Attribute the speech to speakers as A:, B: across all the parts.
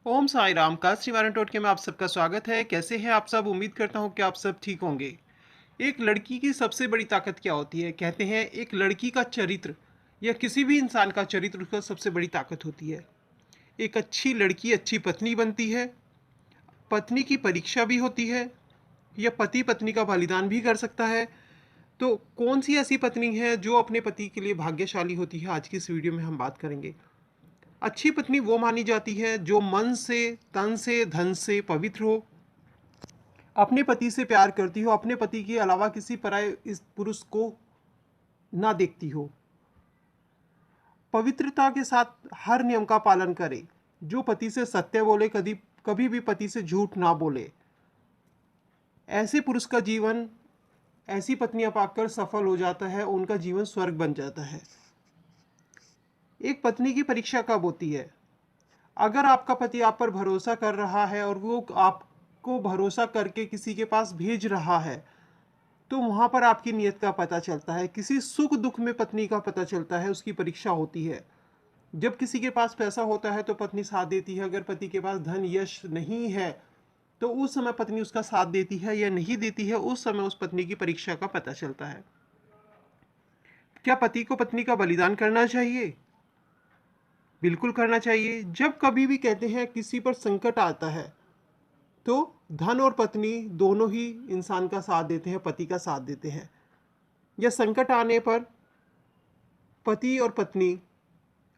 A: ओम Sai Ram cast निवारण टोटके में आप सबका स्वागत है। कैसे हैं आप सब? उम्मीद करता हूं कि आप सब ठीक होंगे। एक लड़की की सबसे बड़ी ताकत क्या होती है? कहते हैं एक लड़की का चरित्र या किसी भी इंसान का चरित्र उसका सबसे बड़ी ताकत होती है। एक अच्छी लड़की अच्छी पत्नी बनती है, पत्नी की परीक्षा भी होती है, या पति पत्नी का बलिदान भी कर सकता है। तो कौन सी ऐसी पत्नी है जो अपने पति के लिए भाग्यशाली होती है, आज की इस वीडियो में हम बात करेंगे। अच्छी पत्नी वो मानी जाती है जो मन से, तन से, धन से पवित्र हो, अपने पति से प्यार करती हो, अपने पति के अलावा किसी पराये इस पुरुष को ना देखती हो, पवित्रता के साथ हर नियम का पालन करे, जो पति से सत्य बोले, कभी कभी भी पति से झूठ ना बोले। ऐसे पुरुष का जीवन, ऐसी पत्नियां पाकर सफल हो जाता है, उनका जीवन स्वर्ग बन जाता है। एक पत्नी की परीक्षा कब होती है? अगर आपका पति आप पर भरोसा कर रहा है और वो आपको भरोसा करके किसी के पास भेज रहा है, तो वहाँ पर आपकी नीयत का पता चलता है। किसी सुख दुख में पत्नी का पता चलता है, उसकी परीक्षा होती है। जब किसी के पास पैसा होता है तो पत्नी साथ देती है। अगर पति के पास धन यश नहीं है तो उस समय पत्नी उसका साथ देती है या नहीं देती है, उस समय उस पत्नी की परीक्षा का पता चलता है। क्या पति को पत्नी का बलिदान करना चाहिए? बिल्कुल करना चाहिए। जब कभी भी कहते हैं किसी पर संकट आता है तो धन और पत्नी दोनों ही इंसान का साथ देते हैं, पति का साथ देते हैं। या संकट आने पर पति और पत्नी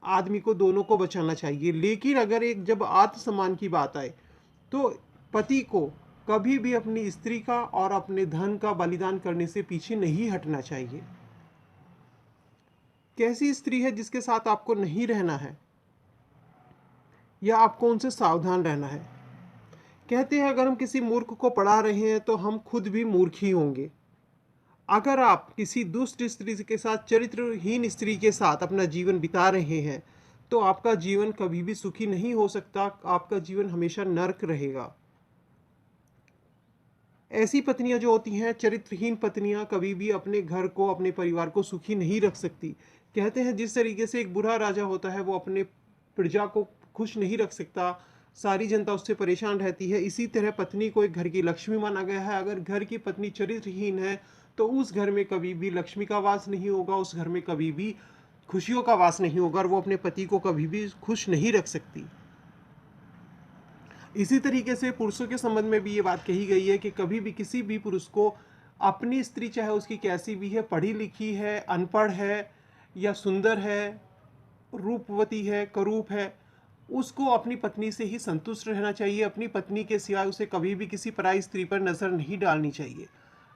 A: आदमी को दोनों को बचाना चाहिए। लेकिन अगर एक जब आत्मसम्मान की बात आए तो पति को कभी भी अपनी स्त्री का और अपने धन का बलिदान करने से पीछे नहीं हटना चाहिए। कैसी स्त्री है जिसके साथ आपको नहीं रहना है, या आपको उनसे सावधान रहना है? कहते हैं अगर हम किसी मूर्ख को पढ़ा रहे हैं तो हम खुद भी मूर्ख ही होंगे। अगर आप किसी दुष्ट स्त्री के साथ, चरित्रहीन स्त्री के साथ अपना जीवन बिता रहे हैं तो आपका जीवन कभी भी सुखी नहीं हो सकता, आपका जीवन हमेशा नरक रहेगा। ऐसी पत्नियां जो होती हैं, चरित्रहीन पत्नियां, कभी भी अपने घर को, अपने परिवार को सुखी नहीं रख सकती। कहते हैं जिस तरीके से एक बुरा राजा होता है वो अपने प्रजा को खुश नहीं रख सकता, सारी जनता उससे परेशान रहती है, इसी तरह पत्नी को एक घर की लक्ष्मी माना गया है। अगर घर की पत्नी चरित्रहीन है तो उस घर में कभी भी लक्ष्मी का वास नहीं होगा, उस घर में कभी भी खुशियों का वास नहीं होगा, और वो अपने पति को कभी भी खुश नहीं रख सकती। इसी तरीके से पुरुषों के संबंध में भी ये बात कही गई है कि कभी भी किसी भी पुरुष को अपनी स्त्री, चाहे उसकी कैसी भी है, पढ़ी लिखी है, अनपढ़ है या सुंदर है, रूपवती है, करूप है, उसको अपनी पत्नी से ही संतुष्ट रहना चाहिए। अपनी पत्नी के सिवाय उसे कभी भी किसी पराई स्त्री पर नजर नहीं डालनी चाहिए।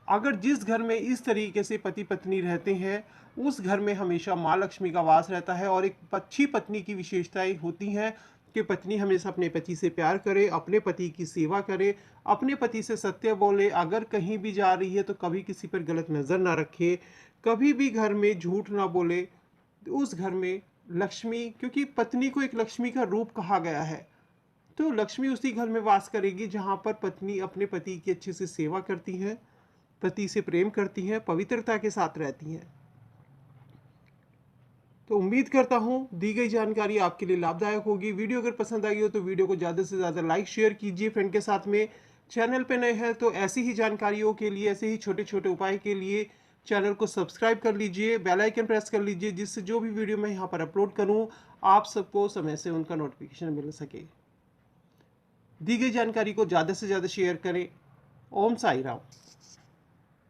A: अगर जिस घर में इस तरीके से पति पत्नी रहते हैं उस घर में हमेशा माँ लक्ष्मी का वास रहता है। और एक अच्छी पत्नी की विशेषताएं होती हैं कि पत्नी हमेशा अपने पति से प्यार करे, अपने पति की सेवा करे, अपने पति से सत्य बोले, अगर कहीं भी जा रही है तो कभी किसी पर गलत नज़र ना रखे, कभी भी घर में झूठ ना बोले। उस घर में लक्ष्मी, क्योंकि पत्नी को एक लक्ष्मी का रूप कहा गया है, तो लक्ष्मी उसी घर में वास करेगी जहाँ पर पत्नी अपने पति की अच्छे से सेवा करती हैं, पति से प्रेम करती हैं, पवित्रता के साथ रहती हैं। तो उम्मीद करता हूँ दी गई जानकारी आपके लिए लाभदायक होगी। वीडियो अगर पसंद आई हो तो वीडियो को ज़्यादा से ज़्यादा लाइक शेयर कीजिए फ्रेंड के साथ में। चैनल पे नए हैं तो ऐसी ही जानकारियों के लिए, ऐसे ही छोटे छोटे उपाय के लिए चैनल को सब्सक्राइब कर लीजिए, बेल आइकन प्रेस कर लीजिए, जिससे जो भी वीडियो मैं यहाँ पर अपलोड करूँ आप सबको समय से उनका नोटिफिकेशन मिल सके। दी गई जानकारी को ज़्यादा से ज़्यादा शेयर करें। ओम साई राम।